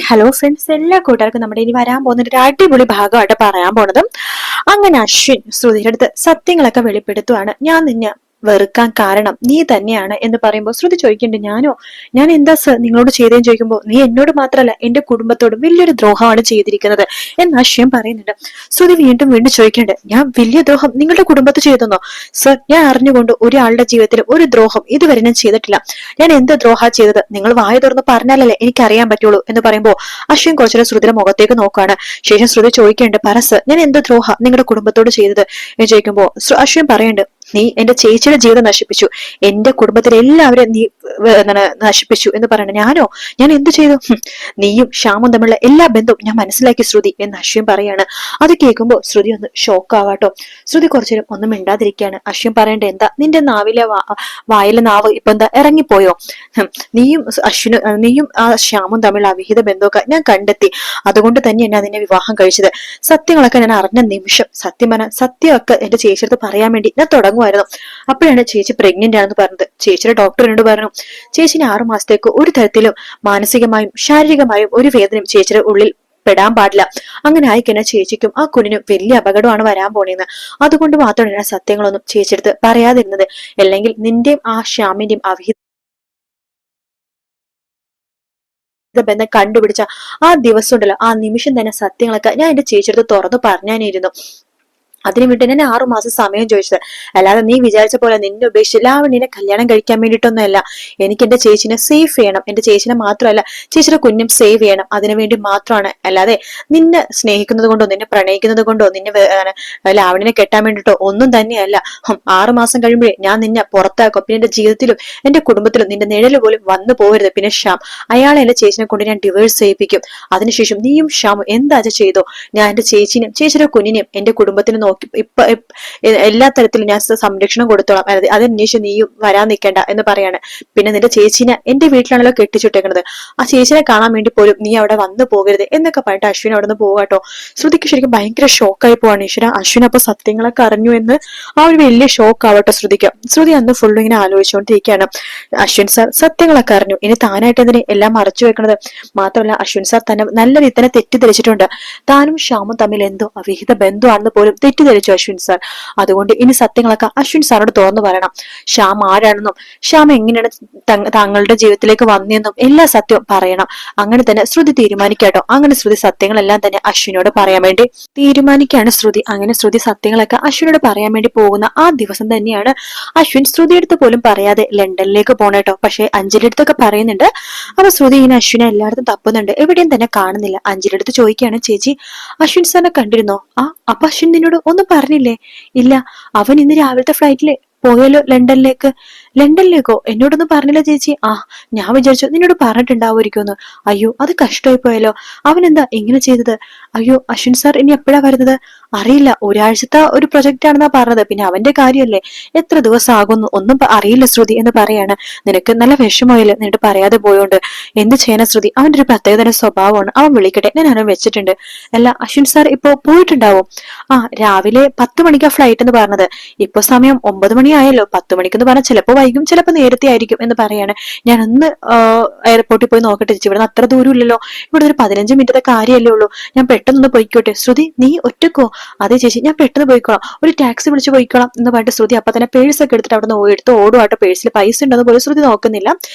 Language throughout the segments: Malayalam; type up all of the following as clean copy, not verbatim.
ഹലോ ഫ്രണ്ട്സ്, എല്ലാ കൂട്ടുകാർക്കും നമ്മുടെ ഇനി വരാൻ പോകുന്ന ഒരു അടിപൊളി ഭാഗമായിട്ട് പറയാൻ പോണത്. അങ്ങനെ അശ്വിൻ ശ്രുതിയുടെ അടുത്ത് സത്യങ്ങളൊക്കെ വെളിപ്പെടുത്തുവാണ്. ഞാൻ നിന്നെ വെറുക്കാൻ കാരണം നീ തന്നെയാണ് എന്ന് പറയുമ്പോൾ ശ്രുതി ചോദിക്കുന്നുണ്ട്, ഞാൻ എന്താ സർ നിങ്ങളോട് ചെയ്തതെന്ന് ചോദിക്കുമ്പോൾ, നീ എന്നോട് മാത്രമല്ല എന്റെ കുടുംബത്തോടും വലിയൊരു ദ്രോഹമാണ് ചെയ്തിരിക്കുന്നത് എന്ന് അശ്വിൻ പറയുന്നുണ്ട്. ശ്രുതി വീണ്ടും വീണ്ടും ചോദിക്കുന്നുണ്ട്, ഞാൻ വലിയ ദ്രോഹം നിങ്ങളുടെ കുടുംബത്ത് ചെയ്തെന്നോ? സർ, ഞാൻ അറിഞ്ഞുകൊണ്ട് ഒരാളുടെ ജീവിതത്തിൽ ഒരു ദ്രോഹം ഇതുവരെ ഞാൻ ചെയ്തിട്ടില്ല. ഞാൻ എന്ത് ദ്രോഹ ചെയ്തത് നിങ്ങൾ വായ തുറന്ന് പറഞ്ഞാലല്ലേ എനിക്കറിയാൻ പറ്റുള്ളൂ എന്ന് പറയുമ്പോൾ അശ്വിൻ കുറച്ചുകൂടെ ശ്രുതിയുടെ മുഖത്തേക്ക് നോക്കുകയാണ്. ശേഷം ശ്രുതി ചോദിക്കുന്നുണ്ട്, പറ സർ, ഞാൻ എന്ത് ദ്രോഹ നിങ്ങളുടെ കുടുംബത്തോട് ചെയ്തത് എന്ന് ചോദിക്കുമ്പോൾ അശ്വിൻ പറയുന്നുണ്ട്, നീ എന്റെ ചേച്ചിയുടെ ജീവിതം നശിപ്പിച്ചു, എന്റെ കുടുംബത്തിലെ എല്ലാവരും നീ നശിപ്പിച്ചു എന്ന് പറയണ ഞാൻ എന്ത് ചെയ്തു? നീയും ശ്യാമും തമ്മിലുള്ള എല്ലാ ബന്ധവും ഞാൻ മനസ്സിലാക്കി ശ്രുതി എന്ന് അശ്വിൻ പറയാണ്. അത് കേൾക്കുമ്പോൾ ശ്രുതി ഒന്ന് ഷോക്ക് ആവാട്ടോ. ശ്രുതി കുറച്ചേരം ഒന്നും മിണ്ടാതിരിക്കുകയാണ്. അശ്വിൻ പറയേണ്ട, എന്താ നിന്റെ വായിലെ നാവ് ഇപ്പൊ എന്താ ഇറങ്ങിപ്പോയോ? നീയും ആ ശ്യാമും തമ്മിലുള്ള അവിഹിത ബന്ധമൊക്കെ ഞാൻ കണ്ടെത്തി, അതുകൊണ്ട് തന്നെയാണ് ഞാൻ നിന്നെ വിവാഹം കഴിച്ചത്. സത്യങ്ങളൊക്കെ ഞാൻ അറിഞ്ഞ നിമിഷം സത്യമൊക്കെ എന്റെ ചേച്ചിയടുത്ത് പറയാൻ വേണ്ടി ഞാൻ തുടങ്ങുമായിരുന്നു. അപ്പോഴാണ് ചേച്ചി പ്രഗ്നന്റ് ആണെന്ന് പറഞ്ഞത്. ചേച്ചിയുടെ ഡോക്ടർ എന്നോട് പറഞ്ഞു, ചേച്ചിന് 6 മാസത്തേക്ക് ഒരു തരത്തിലും മാനസികമായും ശാരീരികമായും ഒരു വേദനയും ചേച്ചിയുടെ ഉള്ളിൽ പെടാൻ പാടില്ല. അങ്ങനെ ആയിക്കഴിഞ്ഞാൽ ചേച്ചിക്കും ആ കുഞ്ഞിനും വലിയ അപകടമാണ് വരാൻ പോണേന്ന്. അതുകൊണ്ട് മാത്രമാണ് ഞാൻ സത്യങ്ങളൊന്നും ചേച്ചിയെടുത്ത് പറയാതിരുന്നത്. അല്ലെങ്കിൽ നിന്റെയും ആ ശ്യാമിന്റെയും അവിഹിത ബന്ധം കണ്ടുപിടിച്ച ആ ദിവസം ഉണ്ടല്ലോ, ആ നിമിഷം തന്നെ സത്യങ്ങളൊക്കെ ഞാൻ എന്റെ ചേച്ചിയെടുത്ത് തുറന്നു പറഞ്ഞാനിരുന്നു. അതിനു വേണ്ടി ഞാൻ 6 മാസം സമയം ചോദിച്ചത്. അല്ലാതെ നീ വിചാരിച്ച പോലെ നിന്നെ ഉപേക്ഷിച്ച് ലാവണ്യനെ കല്യാണം കഴിക്കാൻ വേണ്ടിയിട്ടൊന്നുമല്ല. എനിക്ക് എന്റെ ചേച്ചിനെ സേഫ് ചെയ്യണം, എന്റെ ചേച്ചിനെ മാത്രമല്ല ചേച്ചിയുടെ കുഞ്ഞും സേവ് ചെയ്യണം, അതിനുവേണ്ടി മാത്രമാണ്. അല്ലാതെ നിന്നെ സ്നേഹിക്കുന്നത് കൊണ്ടോ നിന്നെ പ്രണയിക്കുന്നത് കൊണ്ടോ നിന്നെ ലാവണ്യനെ കെട്ടാൻ വേണ്ടിട്ടോ ഒന്നും തന്നെയല്ല. 6 മാസം കഴിയുമ്പോഴേ ഞാൻ നിന്നെ പുറത്താക്കും. പിന്നെ എന്റെ ജീവിതത്തിലും എന്റെ കുടുംബത്തിലും നിന്റെ നിഴല് പോലും വന്നു പോകരുത്. പിന്നെ ശ്യാം, അയാളെ എന്റെ ചേച്ചിനെ കൊണ്ട് ഞാൻ ഡിവേഴ്സ് ചെയ്യിപ്പിക്കും. അതിനുശേഷം നീയും ശ്യാമും എന്താ ചെയ്തോ, ഞാൻ എന്റെ ചേച്ചിനെയും ചേച്ചിയുടെ കുഞ്ഞിനെയും എന്റെ കുടുംബത്തിനും ഇപ്പൊ എല്ലാ തരത്തിലും ഞാൻ സംരക്ഷണം കൊടുത്തോളാം. അതന്വേഷിച്ച് നീയും വരാൻ നിൽക്കേണ്ട എന്ന് പറയാണ്. പിന്നെ നിന്റെ ചേച്ചിനെ എന്റെ വീട്ടിലാണല്ലോ കെട്ടിച്ചുട്ടേക്കുന്നത്, ആ ചേച്ചിനെ കാണാൻ വേണ്ടി പോലും നീ അവിടെ വന്നു പോകരുത് എന്നൊക്കെ പറഞ്ഞിട്ട് അശ്വിൻ അവിടെ നിന്ന് പോകാട്ടോ. ശ്രുതിക്ക് ശരിക്കും ഭയങ്കര ഷോക്കായി പോവാണ്. ഈശ്വര, അശ്വിൻ അപ്പൊ സത്യങ്ങളൊക്കെ അറിഞ്ഞു എന്ന് ആ ഒരു വലിയ ഷോക്ക് ആവട്ടെ ശ്രുതിക്ക്. ശ്രുതി അന്ന് ഫുള്ളും ഇങ്ങനെ ആലോചിച്ചുകൊണ്ടിരിക്കുകയാണ്. അശ്വിൻ സാർ സത്യങ്ങളൊക്കെ അറിഞ്ഞു, ഇനി താനായിട്ട് എന്തിനെ എല്ലാം മറച്ചു വെക്കണത്? മാത്രമല്ല അശ്വിൻ സാർ തന്നെ നല്ല രീതി തന്നെ തെറ്റിദ്ധരിച്ചിട്ടുണ്ട്. താനും ശ്യാമും തമ്മിൽ എന്തോ അവിഹിത ബന്ധുവാണെന്ന് പോലും തെറ്റിദ്ധരിച്ചു അശ്വിൻ സാർ. അതുകൊണ്ട് ഇനി സത്യങ്ങളൊക്കെ അശ്വിൻ സാറോട് തുറന്നു പറയണം. ശ്യാം ആരാണെന്നും ശ്യാം എങ്ങനെയാണ് താങ്കളുടെ ജീവിതത്തിലേക്ക് വന്നെന്നും എല്ലാ സത്യവും പറയണം. അങ്ങനെ തന്നെ ശ്രുതി തീരുമാനിക്കാട്ടോ. അങ്ങനെ ശ്രുതി സത്യങ്ങളെല്ലാം തന്നെ അശ്വിനോട് പറയാൻ വേണ്ടി തീരുമാനിക്കുകയാണ് ശ്രുതി. അങ്ങനെ ശ്രുതി സത്യങ്ങളൊക്കെ അശ്വിനോട് പറയാൻ വേണ്ടി പോകുന്ന ആ ദിവസം തന്നെയാണ് അശ്വിൻ ശ്രുതിയെടുത്ത് പോലും പറയാതെ ലണ്ടനിലേക്ക് പോണേട്ടോ. പക്ഷെ അഞ്ജലി അടുത്തൊക്കെ പറയുന്നുണ്ട്. അപ്പൊ ശ്രുതി ഇങ്ങനെ അശ്വിനെ എല്ലായിടത്തും തപ്പുന്നുണ്ട്, എവിടെയും തന്നെ കാണുന്നില്ല. അഞ്ജലി അടുത്ത് ചോദിക്കുകയാണ്, ചേച്ചി അശ്വിൻ സാറിനെ കണ്ടിരുന്നോ? അപ്പൊ അശ്വിൻ നിന്നോട് ഒന്നും പറഞ്ഞില്ലേ? ഇല്ല, അവൻ ഇന്ന് രാവിലത്തെ ഫ്ലൈറ്റില് പോയല്ലോ ലണ്ടനിലേക്കോ? എന്നോടൊന്നും പറഞ്ഞില്ല ചേച്ചി. ഞാൻ വിചാരിച്ചു നിന്നോട് പറഞ്ഞിട്ടുണ്ടാവുമായിരിക്കുമെന്ന്. അയ്യോ, അത് കഷ്ടമായി പോയല്ലോ. അവൻ എന്താ ഇങ്ങനെ ചെയ്തത്? അയ്യോ, അശ്വിൻ സാർ ഇനി എപ്പോഴാ വരുന്നത്? അറിയില്ല, ഒരാഴ്ചത്തെ ഒരു പ്രൊജക്റ്റ് ആണെന്നാ പറഞ്ഞത്. പിന്നെ അവന്റെ കാര്യമല്ലേ, എത്ര ദിവസം ആകുന്നു ഒന്നും അറിയില്ല ശ്രുതി എന്ന് പറയാണ്. നിനക്ക് നല്ല വിഷമമായില്ലേ നിന്നിട്ട് പറയാതെ പോയോണ്ട്? എന്ത് ചെയ്യാനാ ശ്രുതി, അവന്റെ ഒരു പ്രത്യേക തരം സ്വഭാവമാണ്. അവൻ വിളിക്കട്ടെ, ഞാൻ അവനെ വെച്ചിട്ടുണ്ട്. അല്ല, അശ്വിൻ സാർ ഇപ്പോ പോയിട്ടുണ്ടാവും? രാവിലെ 10 മണിക്കാ ഫ്ലൈറ്റ് എന്ന് പറഞ്ഞത്. ഇപ്പൊ സമയം 9 മണിയായല്ലോ. 10 മണിക്കെന്ന് പറഞ്ഞാൽ ചിലപ്പോ വൈകും, ചിലപ്പോ നേരത്തെ ആയിരിക്കും എന്ന് പറയാണ്. ഞാൻ ഒന്ന് എയർപോർട്ടിൽ പോയി നോക്കട്ടെ ചേച്ചി, ഇവിടെ അത്ര ദൂരം ഇല്ലല്ലോ, ഇവിടെ ഒരു 15 മിനിറ്റത്തെ കാര്യമല്ലേ ഉള്ളൂ, ഞാൻ പെട്ടെന്ന് പോയിക്കോട്ടെ. ശ്രുതി, നീ ഒറ്റക്കോ? അതെ ചേച്ചി, ഞാൻ പെട്ടെന്ന് പോയിക്കോളാം, ഒരു ടാക്സി വിളിച്ച് പോയിക്കോളാം എന്ന് പറഞ്ഞിട്ട് ശ്രുതി അപ്പൊ തന്നെ പേഴ്സ് ഒക്കെ എടുത്തിട്ട് അവിടെ നിന്ന് എടുത്ത് ഓടുവാട്ടോ. പേഴ്സിൽ പൈസ ഉണ്ടെന്ന് പോലും ശ്രുതി നോക്കുന്നില്ല.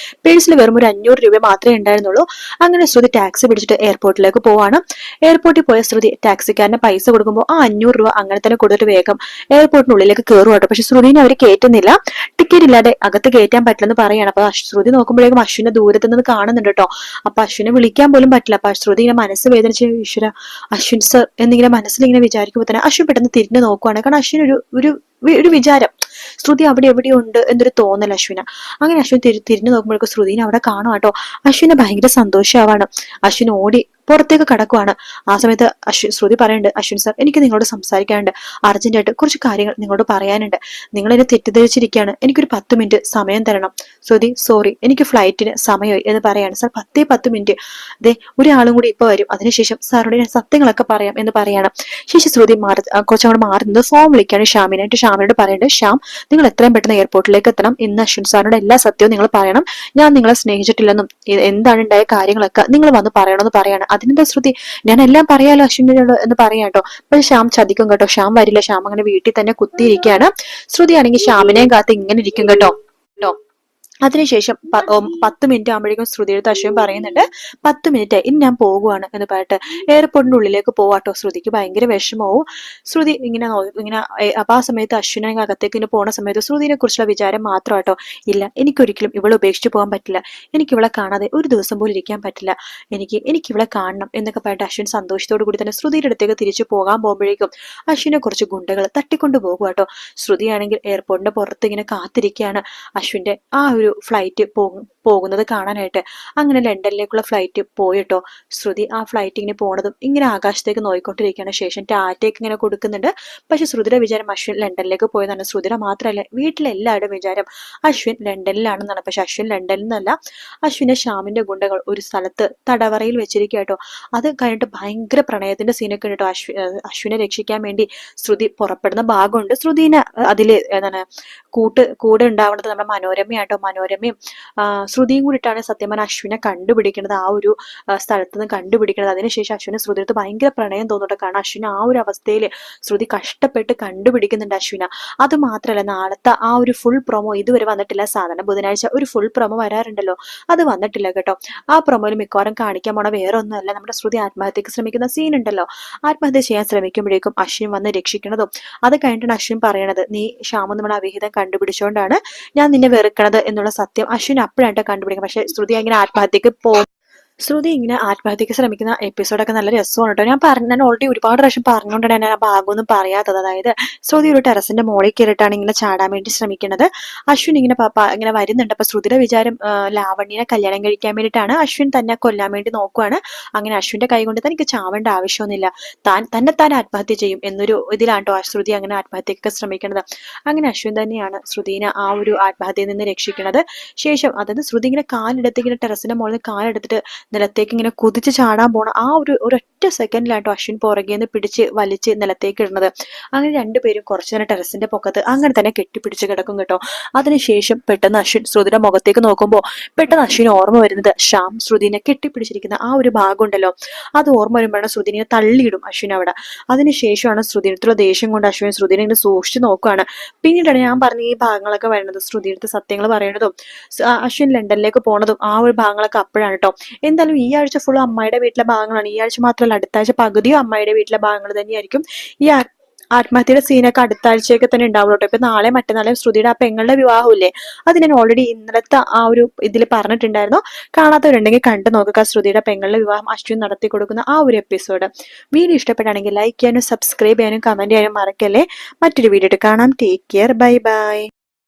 പേഴ്സിൽ വെറും ഒരു 500 രൂപ മാത്രമേ ഉണ്ടായിരുന്നുള്ളൂ. അങ്ങനെ ശ്രുതി ടാക്സി പിടിച്ചിട്ട് എയർപോർട്ടിലേക്ക് പോവാണ്. എയർപോർട്ടിൽ പോയ ശ്രുതി ടാക്സിക്കാരന് പൈസ കൊടുക്കുമ്പോൾ ആ 500 രൂപ അങ്ങനെ തന്നെ കൊടുത്തിട്ട് വേഗം എയർപോർട്ടിനുള്ളിലേക്ക് കയറുവാട്ടോ. പക്ഷെ ശ്രുതിനെ അവർ കയറ്റുന്നില്ല. ടിക്കറ്റ് ഇല്ലാതെ അകത്ത് കയറ്റാൻ പറ്റില്ലെന്ന് പറയാണ്. അപ്പൊ ശ്രുതി നോക്കുമ്പോഴേക്കും അശ്വിനെ ദൂരത്ത് നിന്ന് കാണുന്നുണ്ട് കേട്ടോ. അപ്പൊ അശ്വിനെ വിളിക്കാൻ പോലും പറ്റില്ല. അപ്പൊ ശ്രുതി ഇങ്ങനെ മനസ്സ് വേദനിച്ച്, ഈശ്വര അശ്വിൻ സർ എന്നിങ്ങനെ മനസ്സിൽ ഇങ്ങനെ വിചാരിക്കുമ്പോൾ തന്നെ അശ്വിൻ പെട്ടെന്ന് തിരിഞ്ഞു നോക്കുവാണ്. കാരണം അശ്വിൻ ഒരു വിചാരം, ശ്രുതി അവിടെ എവിടെയോ ഉണ്ട് എന്നൊരു തോന്നൽ അശ്വിന. അങ്ങനെ അശ്വിൻ തിരിഞ്ഞു നോക്കുമ്പോഴേക്കും ശ്രുതിനെ അവിടെ കാണും കേട്ടോ. അശ്വിന് ഭയങ്കര സന്തോഷമാവാണ്. അശ്വിൻ ഓടി പുറത്തേക്ക് കടക്കുവാണ്. ആ സമയത്ത് ശ്രുതി പറയുന്നുണ്ട്, അശ്വിൻ സാർ എനിക്ക് നിങ്ങളോട് സംസാരിക്കാനുണ്ട്, അർജന്റായിട്ട് കുറച്ച് കാര്യങ്ങൾ നിങ്ങളോട് പറയാനുണ്ട്. നിങ്ങൾ എന്നെ തെറ്റിദ്ധരിച്ചിരിക്കുകയാണ്, എനിക്കൊരു 10 മിനിറ്റ് സമയം തരണം. ശ്രുതി, സോറി, എനിക്ക് ഫ്ലൈറ്റിന് സമയമായി എന്ന് പറയാണ്. സാർ 10 മിനിറ്റ്, അതെ ഒരാളും കൂടി ഇപ്പൊ വരും, അതിനുശേഷം സാറിനോട് ഞാൻ സത്യങ്ങളൊക്കെ പറയാം എന്ന് പറയാണ്. ശേഷം ശ്രുതി കുറച്ചങ്ങോട്ട് മാറുന്നത് ഫോം വിളിക്കാണ് ഷ്യാമിനായിട്ട്. ഷ്യാമിനോട് പറയുന്നുണ്ട്, ശ്യാം നിങ്ങൾ എത്രയും പെട്ടെന്ന് എയർപോർട്ടിലേക്ക് എത്തണം. ഇന്ന് അശ്വിൻ സാറിനോട് എല്ലാ സത്യവും നിങ്ങൾ പറയണം. ഞാൻ നിങ്ങളെ സ്നേഹിച്ചിട്ടില്ലെന്നും എന്താണ് ഉണ്ടായ കാര്യങ്ങളൊക്കെ നിങ്ങൾ വന്ന് പറയണമെന്ന് പറയാണ്. അതിനെന്താ ശ്രുതി, ഞാൻ എല്ലാം പറയാലോ അശ്വിനോട് എന്ന് പറയാട്ടോ. പക്ഷെ ശ്യാം ചതിക്കും കേട്ടോ. ശ്യാം വരില്ല. ശ്യാം അങ്ങനെ വീട്ടിൽ തന്നെ കുത്തിയിരിക്കുകയാണ്. ശ്രുതി ആണെങ്കിൽ ശ്യാമിനെയും കാത്ത് ഇങ്ങനെ ഇരിക്കും കേട്ടോ. അതിനുശേഷം 10 മിനിറ്റ് ആകുമ്പോഴേക്കും ശ്രുതിയുടെ അശ്വിൻ പറയുന്നുണ്ട്, 10 മിനിറ്റ് ഇനി ഞാൻ പോകുവാണ് എന്ന് പറഞ്ഞിട്ട് എയർപോർട്ടിന്റെ ഉള്ളിലേക്ക് പോവാട്ടോ. ശ്രുതിക്ക് ഭയങ്കര വിഷമവും. ശ്രുതി ഇങ്ങനെ അപ്പൊ ആ സമയത്ത് അശ്വിനെ അകത്തേക്ക് ഇങ്ങനെ പോണ സമയത്ത് ശ്രുതിനെ കുറിച്ചുള്ള വിചാരം മാത്രമാട്ടോ. ഇല്ല, എനിക്കൊരിക്കലും ഇവളെ ഉപേക്ഷിച്ച് പോകാൻ പറ്റില്ല. എനിക്ക് ഇവളെ കാണാതെ ഒരു ദിവസം പോലും ഇരിക്കാൻ പറ്റില്ല. എനിക്ക് ഇവളെ കാണണം എന്നൊക്കെ പറഞ്ഞിട്ട് അശ്വിൻ സന്തോഷത്തോടു കൂടി തന്നെ ശ്രുതിയുടെ അടുത്തേക്ക് തിരിച്ചു പോകാൻ പോകുമ്പോഴേക്കും അശ്വിനെ കുറച്ച് ഗുണ്ടകൾ തട്ടിക്കൊണ്ടു പോകുവാട്ടോ. ശ്രുതിയാണെങ്കിൽ എയർപോർട്ടിന്റെ പുറത്ത് ഇങ്ങനെ കാത്തിരിക്കുകയാണ് അശ്വിന്റെ ആ ഒരു ഫ്ലൈറ്റ് പോകുന്നത് കാണാനായിട്ട്. അങ്ങനെ ലണ്ടനിലേക്കുള്ള ഫ്ലൈറ്റ് പോയിട്ടോ. ശ്രുതി ആ ഫ്ലൈറ്റ് ഇങ്ങനെ പോണതും ഇങ്ങനെ ആകാശത്തേക്ക് നോയിക്കൊണ്ടിരിക്കുകയാണ്. ശേഷം ടാറ്റയ്ക്ക് ഇങ്ങനെ കൊടുക്കുന്നുണ്ട്. പക്ഷെ ശ്രുതിയുടെ വിചാരം അശ്വിൻ ലണ്ടനിലേക്ക് പോയതാണ്. ശ്രുതിയുടെ മാത്രമല്ല, വീട്ടിലെല്ലാവരുടെയും വിചാരം അശ്വിൻ ലണ്ടനിലാണെന്നാണ്. പക്ഷെ അശ്വിൻ ലണ്ടനിൽ നിന്നല്ല. അശ്വിനെ ശ്യാമിന്റെ ഗുണ്ടകൾ ഒരു സ്ഥലത്ത് തടവറയിൽ വെച്ചിരിക്കുക കേട്ടോ. അത് കഴിഞ്ഞിട്ട് ഭയങ്കര പ്രണയത്തിന്റെ സീനൊക്കെ കേട്ടോ. അശ്വിനെ രക്ഷിക്കാൻ വേണ്ടി ശ്രുതി പുറപ്പെടുന്ന ഭാഗമുണ്ട്. ശ്രുതിനെ അതില് എന്താണ് കൂടെ ഉണ്ടാവുന്നത് നമ്മുടെ മനോരമയാട്ടോ. മനോരമയും ശ്രുതിയും കൂടിയിട്ടാണ് സത്യം പറഞ്ഞാൽ അശ്വിനെ കണ്ടുപിടിക്കുന്നത്. ആ ഒരു സ്ഥലത്ത് നിന്ന് കണ്ടുപിടിക്കുന്നത്. അതിനുശേഷം അശ്വിന് ശ്രുതിയുടെ ഭയങ്കര പ്രണയം തോന്നുന്നുണ്ട്. കാരണം അശ്വിന് ആ ഒരു അവസ്ഥയിൽ ശ്രുതി കഷ്ടപ്പെട്ട് കണ്ടുപിടിക്കുന്നുണ്ട് അശ്വിന. അത് മാത്രമല്ല, നാളത്തെ ആ ഒരു ഫുൾ പ്രൊമോ ഇതുവരെ വന്നിട്ടില്ല. സാധാരണ ബുധനാഴ്ച ഒരു ഫുൾ പ്രൊമോ വരാറുണ്ടല്ലോ, അത് വന്നിട്ടില്ല കേട്ടോ. ആ പ്രൊമോയിൽ മിക്കവാറും കാണിക്കാൻ പോണ വേറെ ഒന്നുമല്ല, നമ്മുടെ ശ്രുതി ആത്മഹത്യക്ക് ശ്രമിക്കുന്ന സീൻ ഉണ്ടല്ലോ. ആത്മഹത്യ ചെയ്യാൻ ശ്രമിക്കുമ്പോഴേക്കും അശ്വിൻ വന്ന് രക്ഷിക്കണതും അത് കഴിഞ്ഞിട്ടാണ് അശ്വിൻ പറയണത്, നീ ശ്യാമം നമ്മുടെ അവിഹിതം കണ്ടുപിടിച്ചുകൊണ്ടാണ് ഞാൻ നിന്നെ വെറുക്കണത് എന്നുള്ള സത്യം അശ്വിൻ അപ്പോഴായിട്ട് കണ്ടുപിടിക്കും. പക്ഷെ ശ്രുതി അങ്ങനെ ആത്മഹത്യക്ക് ശ്രുതി ഇങ്ങനെ ആത്മഹത്യക്ക് ശ്രമിക്കുന്ന എപ്പിസോഡൊക്കെ നല്ല രസമാണ് കേട്ടോ. ഞാൻ ഓൾറെഡി ഒരുപാട് പ്രാവശ്യം പറഞ്ഞുകൊണ്ടാണ് ഞാൻ ആ ഭാഗമൊന്നും പറയാത്തത്. അതായത് ശ്രുതി ഒരു ടെറസിന്റെ മുകളിൽ കയറിയിട്ടാണ് ഇങ്ങനെ ചാടാൻ വേണ്ടി ശ്രമിക്കുന്നത്. അശ്വിൻ ഇങ്ങനെ വരുന്നുണ്ട്. അപ്പൊ ശ്രുതിയുടെ വിചാരം ലാവണ്യനെ കല്യാണം കഴിക്കാൻ വേണ്ടിയിട്ടാണ്. അശ്വിൻ തന്നെ കൊല്ലാൻ വേണ്ടി നോക്കുവാണ്. അങ്ങനെ അശ്വിന്റെ കൈ കൊണ്ട് തനിക്ക് ചാവേണ്ട ആവശ്യമൊന്നുമില്ല, താൻ ആത്മഹത്യ ചെയ്യും എന്നൊരു ഇതിലാണ് കേട്ടോ ശ്രുതി അങ്ങനെ ആത്മഹത്യക്കൊക്കെ ശ്രമിക്കുന്നത്. അങ്ങനെ അശ്വിൻ തന്നെയാണ് ശ്രുതിനെ ആ ഒരു ആത്മഹത്യയിൽ നിന്ന് രക്ഷിക്കുന്നത്. ശേഷം അതായത് ശ്രുതി ഇങ്ങനെ കാലെടുത്ത് ഇങ്ങനെ ടെറസിന്റെ മുകളിൽ കാലെടുത്തിട്ട് നിലത്തേക്ക് ഇങ്ങനെ കുതിച്ച് ചാടാൻ പോണ ആ ഒരൊറ്റ സെക്കൻഡിലാട്ടോ അശ്വിൻ പുറകെ നിന്ന് പിടിച്ച് വലിച്ച് നിലത്തേക്ക് ഇടുന്നത്. അങ്ങനെ രണ്ടുപേരും കുറച്ചു നേരം ടെറസിന്റെ പൊക്കത്ത് അങ്ങനെ തന്നെ കെട്ടിപ്പിടിച്ച് കിടക്കും കേട്ടോ. അതിനുശേഷം പെട്ടെന്ന് അശ്വിൻ ശ്രുതിയുടെ മുഖത്തേക്ക് നോക്കുമ്പോൾ പെട്ടെന്ന് അശ്വിന് ഓർമ്മ വരുന്നത് ശ്യാം ശ്രുതിനെ കെട്ടിപ്പിടിച്ചിരിക്കുന്ന ആ ഒരു ഭാഗം ഉണ്ടല്ലോ. അത് ഓർമ്മ വരുമ്പോഴാണ് ശ്രുതിനെ തള്ളിയിടും അശ്വിൻ അവിടെ. അതിനുശേഷമാണ് ശ്രുതിനടുത്തുള്ള ദേഷ്യം കൊണ്ട് അശ്വിൻ ശ്രുതിനെ ഇങ്ങനെ സൂക്ഷിച്ചു നോക്കുകയാണ്. പിന്നീടാണ് ഞാൻ പറഞ്ഞ ഈ ഭാഗങ്ങളൊക്കെ വരുന്നത്. ശ്രുതിയുടെ സത്യങ്ങൾ പറയണതും അശ്വിൻ ലണ്ടനിലേക്ക് പോണതും ആ ഒരു ഭാഗങ്ങളൊക്കെ അപ്പോഴാണ് കേട്ടോ. എന്തായാലും ഈ ആഴ്ച ഫുൾ അമ്മയുടെ വീട്ടിലെ ഭാഗങ്ങളാണ്. ഈ ആഴ്ച മാത്രമല്ല, അടുത്ത ആഴ്ച പകുതിയും അമ്മയുടെ വീട്ടിലെ ഭാഗങ്ങൾ തന്നെയായിരിക്കും. ഈ ആത്മഹത്യയുടെ സീനൊക്കെ അടുത്ത ആഴ്ചയൊക്കെ തന്നെ ഉണ്ടാവുള്ളൂ കേട്ടോ. ഇപ്പൊ നാളെ മറ്റന്നാളെ ശ്രുതിയുടെ ആ പെങ്ങളുടെ വിവാഹമില്ലേ, അത് ഞാൻ ഓൾറെഡി ഇന്നലത്തെ ആ ഒരു ഇതിൽ പറഞ്ഞിട്ടുണ്ടായിരുന്നു. കാണാത്തവരുണ്ടെങ്കിൽ കണ്ടു നോക്കുക. ശ്രുതിയുടെ പെങ്ങളുടെ വിവാഹം അശ്വിൻ നടത്തി കൊടുക്കുന്ന ആ ഒരു എപ്പിസോഡ്. വീഡിയോ ഇഷ്ടപ്പെടുകയാണെങ്കിൽ ലൈക്ക് ചെയ്യാനും സബ്സ്ക്രൈബ് ചെയ്യാനും കമന്റ് ചെയ്യാനും മറക്കല്ലേ. മറ്റൊരു വീഡിയോ കാണാം. Take care. Bye bye.